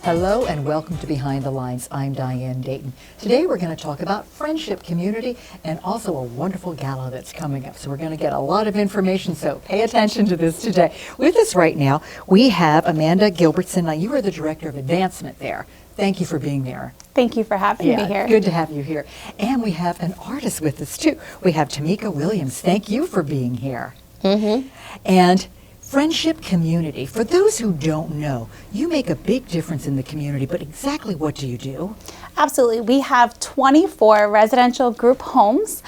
Hello and welcome to Behind the Lines. I'm Diane Dayton. Today we're going to talk about friendship, community, and also a wonderful gala that's coming up. So we're going to get a lot of information, so pay attention to this today. With us right now, we have Amanda Gilbertson. Now, you are the Director of Advancement there. Thank you for being there. Thank you for having me here. Good to have you here. And we have an artist with us too. We have Tamika Williams. Thank you for being here. And friendship community. For those who don't know, you make a big difference in the community, but exactly what do you do? Absolutely. We have 24 residential group homes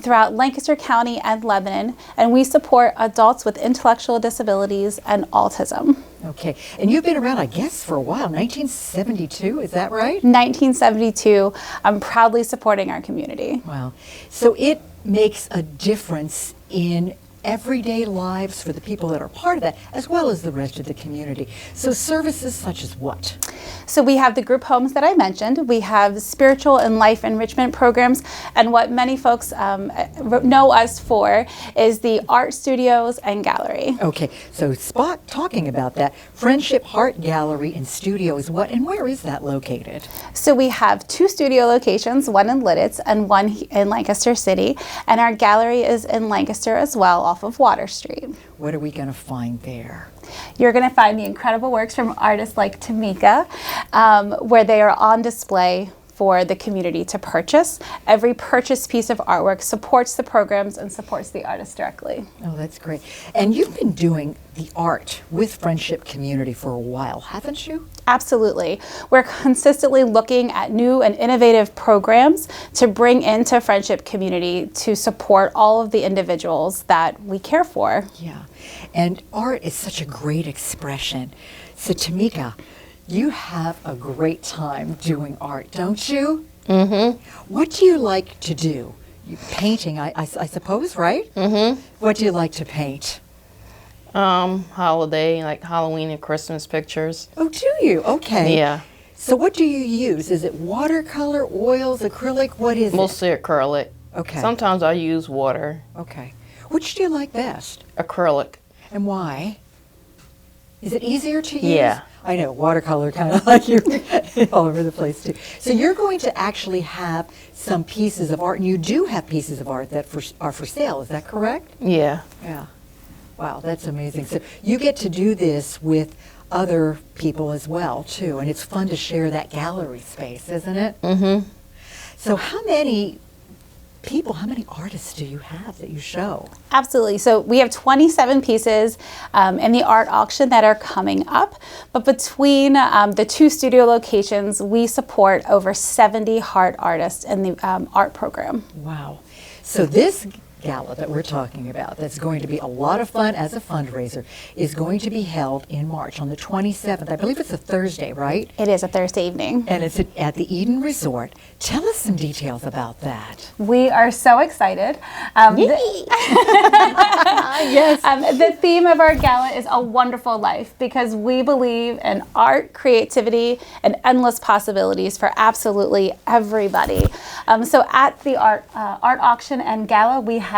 throughout Lancaster County and Lebanon, and we support adults with intellectual disabilities and autism. Okay. And you've been around, I guess, for a while. 1972, is that right? 1972. I'm proudly supporting our community. Wow. So it makes a difference in everyday lives for the people that are part of that, as well as the rest of the community. So services such as what? So we have the group homes that I mentioned. We have spiritual and life enrichment programs, and what many folks know us for is the art studios and gallery. Okay, so talking about that, Friendship Art Gallery and Studio is what, and where is that located? So we have 2 studio locations, one in Lidditz and one in Lancaster City, and our gallery is in Lancaster as well, off of Water Street. What are we going to find there? You're going to find the incredible works from artists like Tamika, where they are on display for the community to purchase. Every purchased piece of artwork supports the programs and supports the artist directly. Oh, that's great. And you've been doing the art with Friendship Community for a while, haven't you? Absolutely. We're consistently looking at new and innovative programs to bring into Friendship Community to support all of the individuals that we care for. Yeah. And art is such a great expression. So Tamika, you have a great time doing art, don't you? Mm-hmm. What do you like to do? Painting, I suppose, right? Mm-hmm. What do you like to paint? Holiday, like Halloween and Christmas pictures. Oh, do you? Okay. Yeah. So what do you use? Is it watercolor, oils, acrylic? What is Mostly acrylic. Okay. Sometimes I use water. Okay. Which do you like best? Acrylic. And why? Is it easier to use? Yeah. I know, watercolor kind of like you all over the place too. So you're going to actually have some pieces of art, and you do have pieces of art that are for sale, is that correct? Yeah. Yeah. Wow, that's amazing. So you get to do this with other people as well too, and it's fun to share that gallery space, isn't it? Mm-hmm. So how many people, how many artists do you have that you show? Absolutely. So we have 27 pieces in the art auction that are coming up. But between the 2 studio locations, we support over 70 art artists in the art program. Wow. So this gala that we're talking about, that's going to be a lot of fun as a fundraiser, is going to be held in March on the 27th. I believe it's a Thursday, right? It is a Thursday evening. And it's at the Eden Resort. Tell us some details about that. We are so excited. Yes. The theme of our gala is A Wonderful Life, because we believe in art, creativity, and endless possibilities for absolutely everybody. So at the art auction and gala, we have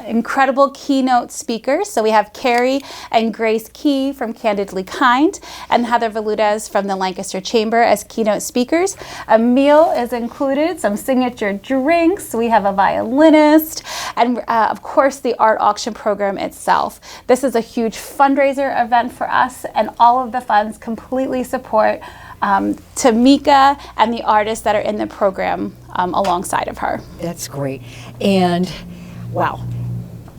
incredible keynote speakers. So we have Carrie and Grace Key from Candidly Kind and Heather Valudas from the Lancaster Chamber as keynote speakers. A meal is included, some signature drinks. We have a violinist, and of course the art auction program itself. This is a huge fundraiser event for us, and all of the funds completely support Tamika and the artists that are in the program alongside of her. That's great. And wow,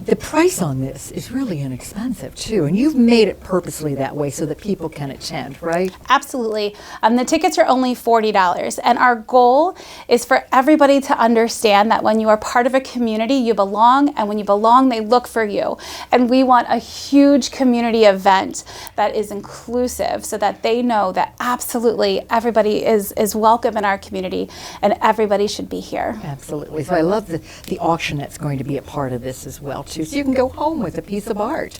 the price on this is really inexpensive too, and you've made it purposely that way so that people can attend, right? Absolutely. The tickets are only $40, and our goal is for everybody to understand that when you are part of a community, you belong, and when you belong, they look for you. And we want a huge community event that is inclusive so that they know that absolutely everybody is welcome in our community and everybody should be here. Absolutely. So I love the auction that's going to be a part of this as well too. So you can go home with a piece of art.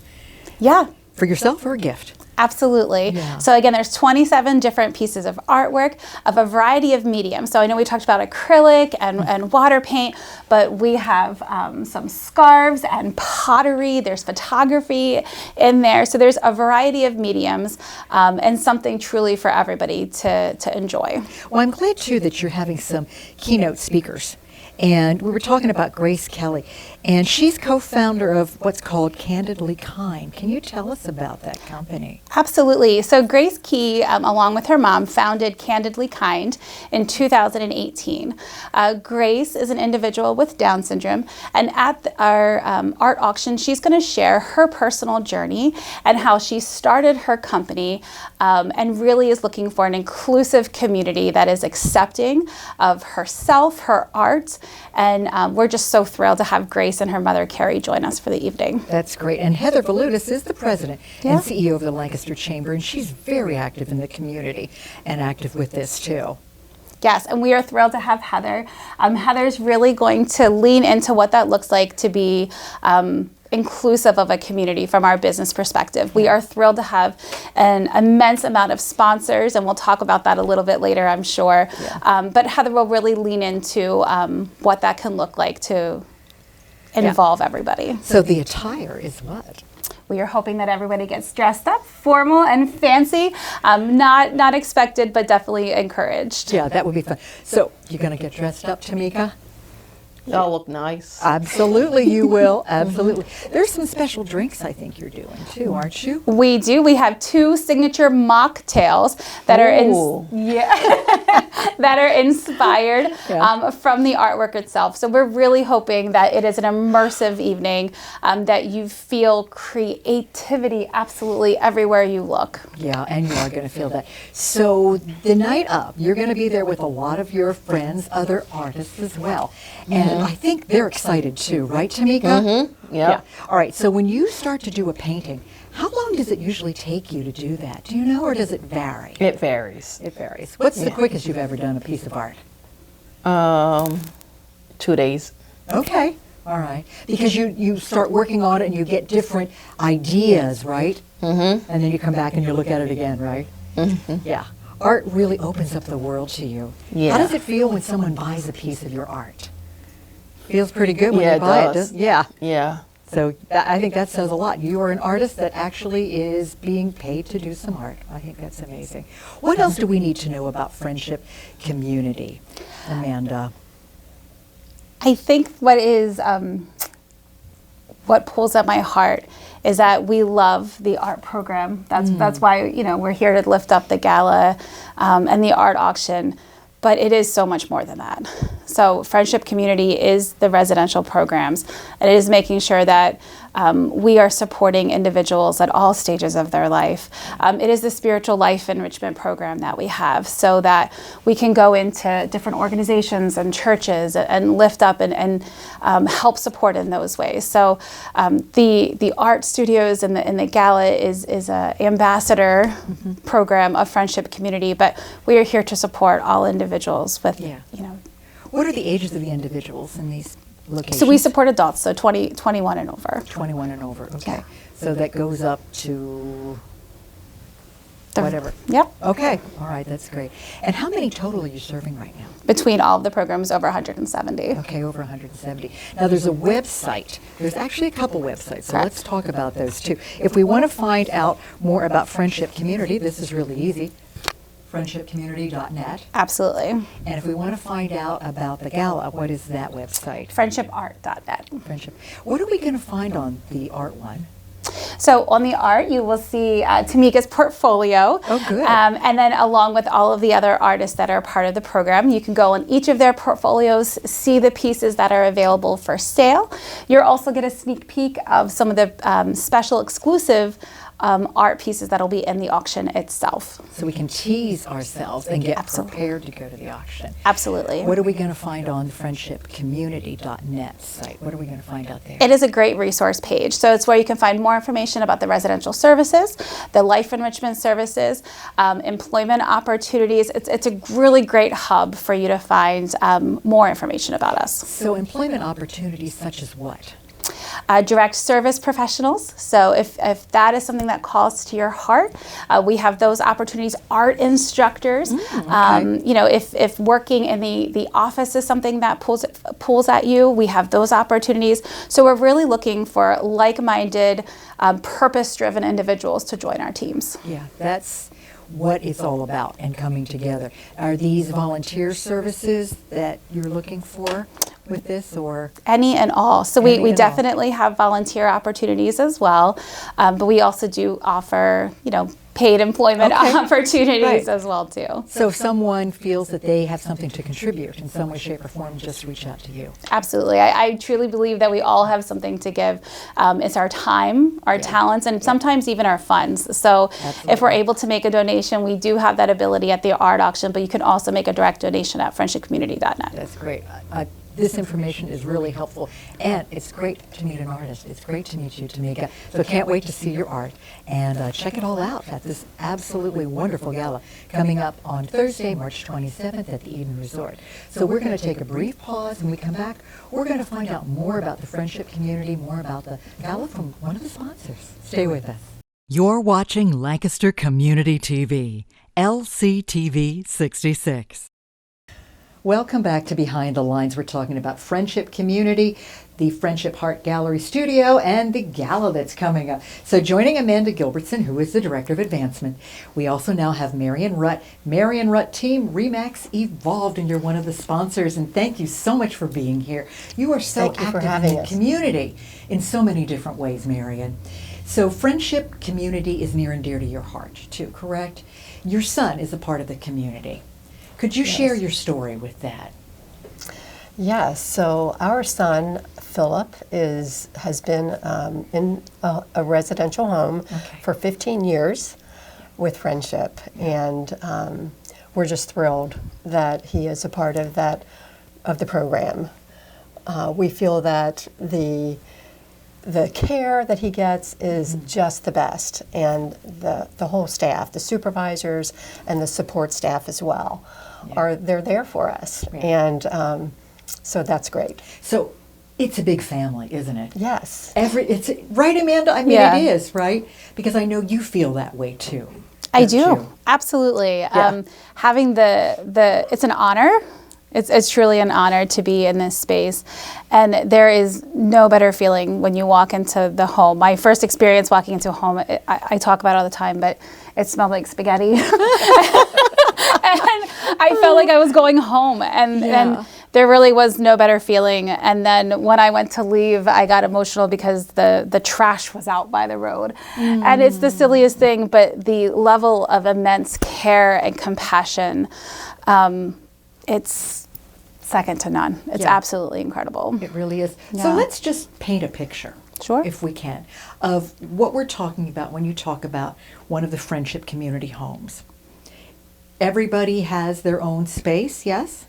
Yeah. For yourself or a gift? Absolutely. Yeah. So again, there's 27 different pieces of artwork of a variety of mediums. So I know we talked about acrylic and water paint, but we have some scarves and pottery. There's photography in there. So there's a variety of mediums and something truly for everybody to enjoy. Well, I'm glad too that you're having some keynote speakers. And we were talking about Grace Kelly, and she's co-founder of what's called Candidly Kind. Can you tell us about that company? Absolutely. So Grace Key, along with her mom, founded Candidly Kind in 2018. Grace is an individual with Down syndrome, and at our art auction, she's going to share her personal journey and how she started her company and really is looking for an inclusive community that is accepting of herself, her art, and we're just so thrilled to have Grace and her mother, Carrie, join us for the evening. That's great. And Heather Valutis is the president Yeah. and CEO of the Lancaster Chamber, and she's very active in the community and active with this too. Yes, and we are thrilled to have Heather. Heather's really going to lean into what that looks like to be inclusive of a community from our business perspective. We are thrilled to have an immense amount of sponsors, and we'll talk about that a little bit later, I'm sure. Yeah. But Heather will really lean into what that can look like to involve everybody. So the attire is what? We are hoping that everybody gets dressed up, formal and fancy. Not expected, but definitely encouraged. Yeah, that would be fun. So you're going to get dressed up, Tamika? Y'all look nice. Absolutely, you will. Absolutely. There's some special drinks I think you're doing too, aren't you? We do. We have 2 signature mocktails that are Ooh. that are inspired Yeah. from the artwork itself. So we're really hoping that it is an immersive evening, that you feel creativity absolutely everywhere you look. Yeah, and you are going to feel that. So the night up, you're going to be there with a lot of your friends, other artists as well. And I think they're excited too, right, Tamika? Mm-hmm. Yeah. Yep. All right, so when you start to do a painting, how long does it usually take you to do that? Do you know, or does it vary? It varies. It varies. What's the Yeah. quickest you've ever done a piece of art? 2 days. Okay, all right. Because you start working on it and you get different ideas, right? Mm-hmm. And then you come back and you look at it again, right? Mm-hmm. Yeah. Art really opens up the world to you. Yeah. How does it feel when someone buys a piece of your art? Feels pretty good when Yeah, you it buy it. does. Yeah. Yeah. So I think that says a lot. You are an artist that actually is being paid to do some art. I think that's amazing. What else do we need to know about friendship community, Amanda? I think what pulls at my heart is that we love the art program. That's why we're here to lift up the gala and the art auction. But it is so much more than that. So Friendship Community is the residential programs. And it is making sure that we are supporting individuals at all stages of their life. It is the spiritual life enrichment program that we have so that we can go into different organizations and churches and lift up and help support in those ways. So the art studios and the gala is an ambassador program of Friendship Community, but we are here to support all individuals with, What are the ages of the individuals in these locations? So we support adults, so 21 and over. 21 and over, okay. Yeah. So that goes up to The- whatever. Yep. Okay, all right, that's great. And how many total are you serving right now? Between all of the programs, over 170. Okay, over 170. Now there's a website. There's actually a couple websites, so Correct. let's talk about those too. If we want to find out more about Friendship Community, this is really easy. friendshipcommunity.net. Absolutely. And if we want to find out about the gala, what is that website? Friendshipart.net. Friendship. What are we going to find on the art one? So on the art, you will see Tamika's portfolio. Oh, good. And then along with all of the other artists that are part of the program, you can go on each of their portfolios, see the pieces that are available for sale. You'll also get a sneak peek of some of the special exclusive art pieces that'll be in the auction itself. So we can tease ourselves and get Absolutely. prepared to go to the auction. Absolutely. What are we going to find on the friendshipcommunity.net site? What are we going to find out there? It is a great resource page. So it's where you can find more information about the residential services, the life enrichment services, employment opportunities. It's a really great hub for you to find more information about us. So employment opportunities such as what? direct service professionals. So if that is something that calls to your heart, we have those opportunities. Art instructors, you know, if working in the office is something that pulls at you, we have those opportunities. So we're really looking for like-minded, purpose-driven individuals to join our teams. Yeah, that's what it's all about and coming together. Are these volunteer services that you're looking for with this, or? Any and all. So Any we and all. definitely have volunteer opportunities as well, but we also do offer, you know, paid employment Okay. opportunities Right. as well too. So if someone feels that they have something to contribute in some way, shape, or form, just reach out to you. Absolutely. I truly believe that we all have something to give. It's our time, our talents, and sometimes even our funds. So if we're able to make a donation, we do have that ability at the art auction, but you can also make a direct donation at friendshipcommunity.net. That's great. This information is really helpful, and it's great to meet an artist. It's great to meet you, Tamika. So can't wait to see your art, and check it all out at this absolutely wonderful gala coming up on Thursday, March 27th at the Eden Resort. So we're going to take a brief pause. When we come back, we're going to find out more about the friendship community, more about the gala from one of the sponsors. Stay with us. You're watching Lancaster Community TV, LCTV 66. Welcome back to Behind the Lines. We're talking about friendship community, the Friendship Heart Gallery Studio, and the gala that's coming up. So joining Amanda Gilbertson, who is the Director of Advancement, we also now have Marion Rutt. Marion Rutt team, Remax Evolved, and you're one of the sponsors. And thank you so much for being here. You are so Thank you for active having in the us. community in so many different ways, Marion. So friendship community is near and dear to your heart, too, correct? Your son is a part of the community. Could you share your story with that? Yes, so our son, Philip, has been in a residential home for 15 years with Friendship, and we're just thrilled that he is a part of the program. We feel that the care that he gets is just the best, and the whole staff, the supervisors and the support staff as well, they're there for us, and so that's great. So it's a big family, isn't it? Yes. It's right, Amanda? I mean, Yeah. it is, right? Because I know you feel that way too. I don't do, you? absolutely. Having it's an honor. It's truly an honor to be in this space, and there is no better feeling when you walk into the home. My first experience walking into a home, I talk about it all the time, but it smelled like spaghetti. And I felt like I was going home, and there really was no better feeling. And then when I went to leave, I got emotional because the trash was out by the road. And it's the silliest thing, but the level of immense care and compassion, it's second to none. It's absolutely incredible. It really is. So Yeah. let's just paint a picture, Sure. if we can, of what we're talking about when you talk about one of the friendship community homes. Everybody has their own space, yes?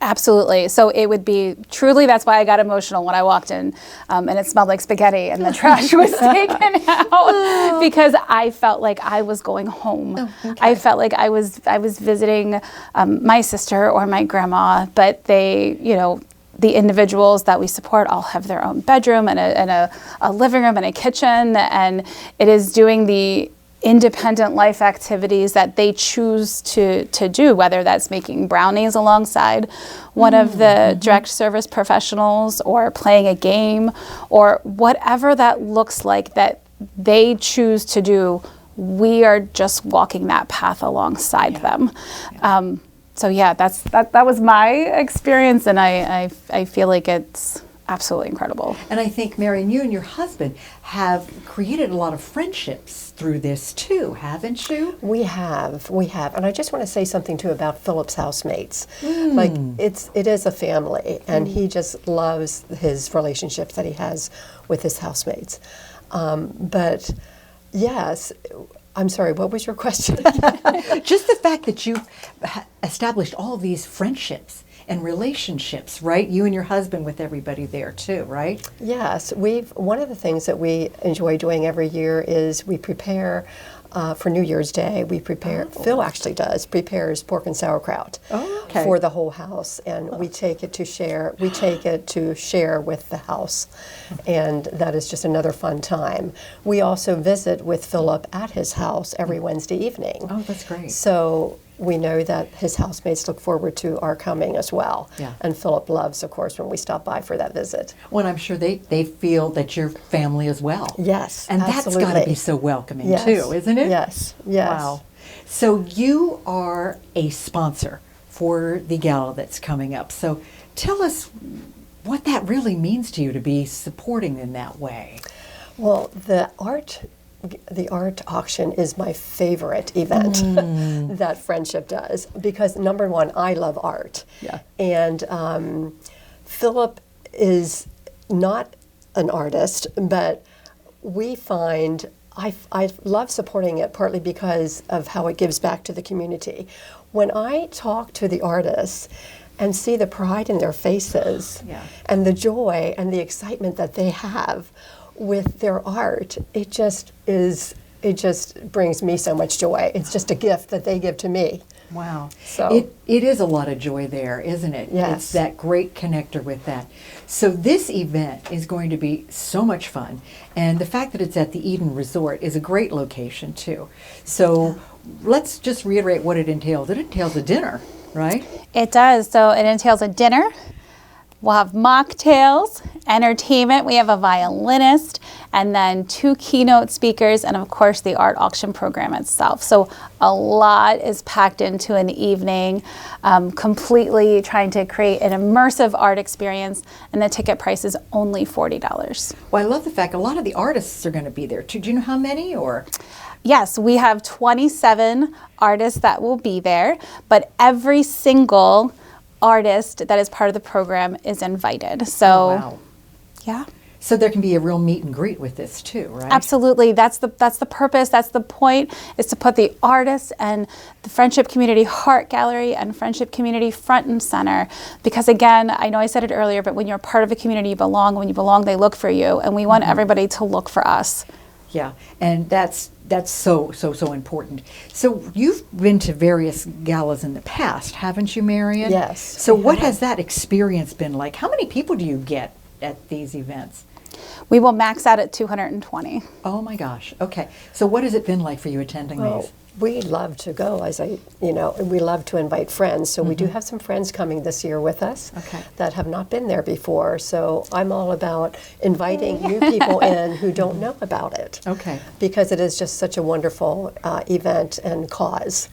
Absolutely. So it would be truly, that's why I got emotional when I walked in, and it smelled like spaghetti and the trash was taken out, because I felt like I was going home. I felt like I was visiting my sister or my grandma, but they, you know, the individuals that we support all have their own bedroom and a living room and a kitchen, and it is doing the independent life activities that they choose to do, whether that's making brownies alongside one of the direct service professionals, or playing a game, or whatever that looks like that they choose to do. We are just walking that path alongside them. So yeah, that was my experience, and I feel like it's absolutely incredible. And I think, Marion, you and your husband have created a lot of friendships through this too, haven't you? We have, and I just want to say something too about Philip's housemates. Like it is a family, and he just loves his relationships that he has with his housemates. But yes, I'm sorry, what was your question? Just the fact that you've established all these friendships and relationships, right? You and your husband with everybody there too, right? Yes, one of the things that we enjoy doing every year is we prepare for New Year's Day, we prepare, Phil actually prepares pork and sauerkraut okay. for the whole house. And we take it to share, with the house. And that is just another fun time. We also visit with Philip at his house every Wednesday evening. Oh, that's great. So we know that his housemates look forward to our coming as well. Yeah. And Philip loves, of course, when we stop by for that visit. Well, I'm sure they feel that you're family as well. Yes, And absolutely. that's got to be so welcoming Yes. too, isn't it? Yes, yes. Wow. So you are a sponsor for the gala that's coming up. So tell us what that really means to you to be supporting in that way. Well, the art auction is my favorite event that Friendship does because, number one, I love art. Yeah. And Philip is not an artist, but we find I love supporting it partly because of how it gives back to the community. When I talk to the artists and see the pride in their faces Yeah. and the joy and the excitement that they have with their art, it just brings me so much joy. It's just a gift that they give to me. Wow. So- it is a lot of joy there, isn't it? Yes. It's that great connector with that. So this event is going to be so much fun. And the fact that it's at the Eden Resort is a great location too. So let's just reiterate what it entails. It entails a dinner, right? It does. So it entails a dinner. We'll have mocktails, entertainment. We have a violinist, and then 2 keynote speakers, and of course the art auction program itself. So a lot is packed into an evening, completely trying to create an immersive art experience, and the ticket price is only $40. Well, I love the fact a lot of the artists are going to be there too. Do you know how many or? Yes, we have 27 artists that will be there, but every single artist that is part of the program is invited. So, Wow. yeah. So there can be a real meet and greet with this too, right? Absolutely. That's the purpose. That's the point, is to put the artists and the Friendship Community Heart Gallery and Friendship Community front and center. Because again, I know I said it earlier, but when you're part of a community, you belong. When you belong, they look for you. And we want everybody to look for us. Yeah, and that's so important. So you've been to various galas in the past, haven't you, Marion? Yes, So we what have. has that experience been like? How many people do you get at these events? We will max out at 220. Oh my gosh. Okay. So what has it been like for you attending these? We love to go, we love to invite friends. So we do have some friends coming this year with us Okay. that have not been there before. So I'm all about inviting new people in who don't know about it. Okay. Because it is just such a wonderful event and cause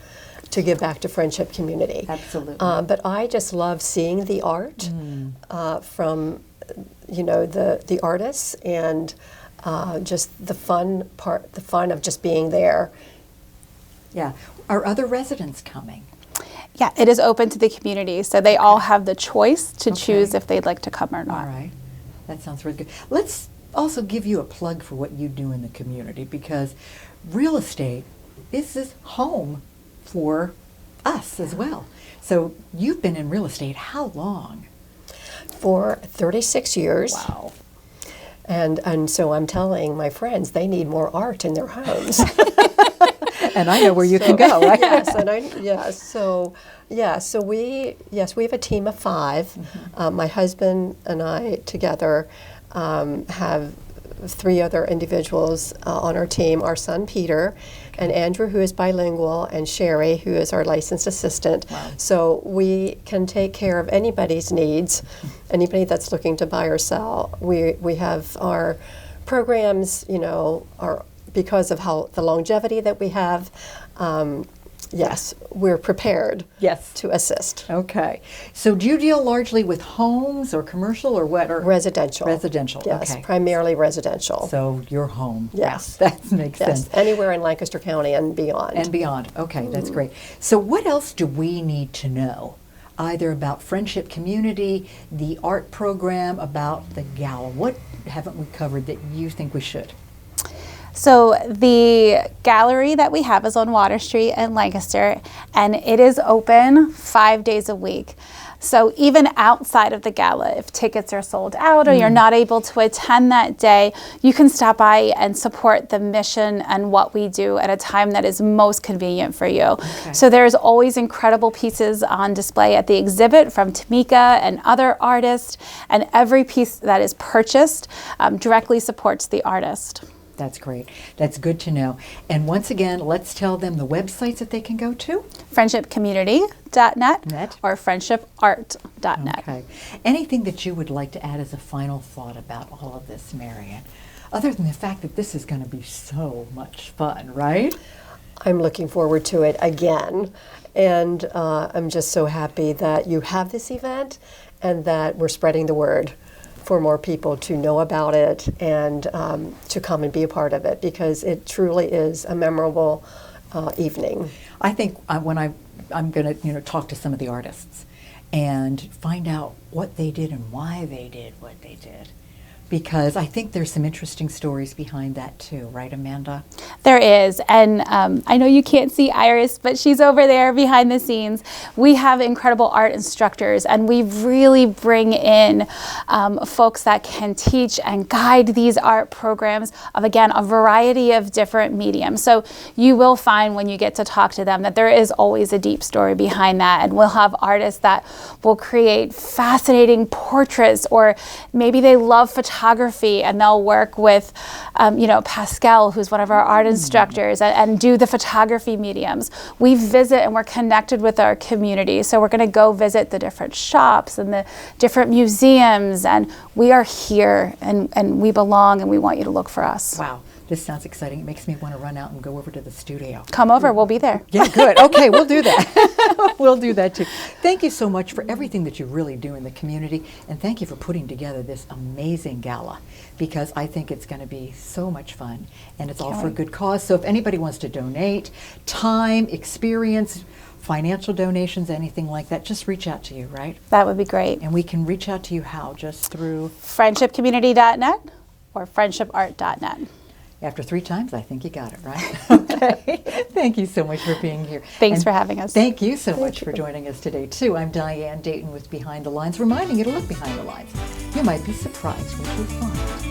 to give back to Friendship Community. Absolutely. But I just love seeing the art from, the artists and just the fun of just being there. Yeah. Are other residents coming? Yeah, it is open to the community, so they all have the choice to choose if they'd like to come or not. All right. That sounds really good. Let's also give you a plug for what you do in the community, because real estate, this is home for us as well. So you've been in real estate how long? For 36 years. Wow. And so I'm telling my friends they need more art in their homes. And I know where you can go, right? So we have a team of 5. My husband and I together have 3 other individuals on our team, our son Peter, and Andrew, who is bilingual, and Sherry, who is our licensed assistant. Wow. So we can take care of anybody's needs, anybody that's looking to buy or sell. We have our programs, are because of how the longevity that we have. Yes, we're prepared Yes. to assist. Okay. So do you deal largely with homes or commercial or what? Or Residential. Residential, Yes, okay. primarily residential. So your home. Yes. Yeah, that makes Yes, sense. anywhere in Lancaster County and beyond. And beyond. Okay, that's great. So what else do we need to know? Either about Friendship Community, the art program, about the gala. What haven't we covered that you think we should? So the gallery that we have is on Water Street in Lancaster, and it is open 5 days a week. So even outside of the gala, if tickets are sold out or you're not able to attend that day, you can stop by and support the mission and what we do at a time that is most convenient for you. So there's always incredible pieces on display at the exhibit from Tamika and other artists, and every piece that is purchased directly supports the artist. That's great. That's good to know. And once again, let's tell them the websites that they can go to. friendshipcommunity.net Net. or friendshipart.net. Okay. Anything that you would like to add as a final thought about all of this, Marian? Other than the fact that this is going to be so much fun, right? I'm looking forward to it again. And I'm just so happy that you have this event and that we're spreading the word for more people to know about it and to come and be a part of it, because it truly is a memorable evening. I think when I'm going to talk to some of the artists and find out what they did and why they did what they did, because I think there's some interesting stories behind that too, right, Amanda? There is, and I know you can't see Iris, but she's over there behind the scenes. We have incredible art instructors, and we really bring in folks that can teach and guide these art programs of, again, a variety of different mediums. So you will find when you get to talk to them that there is always a deep story behind that, and we'll have artists that will create fascinating portraits, or maybe they love photography and they'll work with Pascal, who's one of our art instructors, and do the photography mediums. We visit and we're connected with our community, so we're going to go visit the different shops and the different museums, and we are here and we belong, and we want you to look for us. Wow. This sounds exciting. It makes me want to run out and go over to the studio. Come over, we'll be there. Yeah, good. Okay, we'll do that. We'll do that too. Thank you so much for everything that you really do in the community, and thank you for putting together this amazing gala, because I think it's going to be so much fun, and it's all for a good cause. So if anybody wants to donate time, experience, financial donations, anything like that, just reach out to you, right? That would be great. And we can reach out to you how? Just through? friendshipcommunity.net or friendshipart.net. After 3 times, I think you got it, right? Okay. Thank you so much for being here. Thanks And for having us. Thank you so much for joining us today, too. I'm Diane Dayton with Behind the Lines, reminding you to look behind the lines. You might be surprised what you'll find.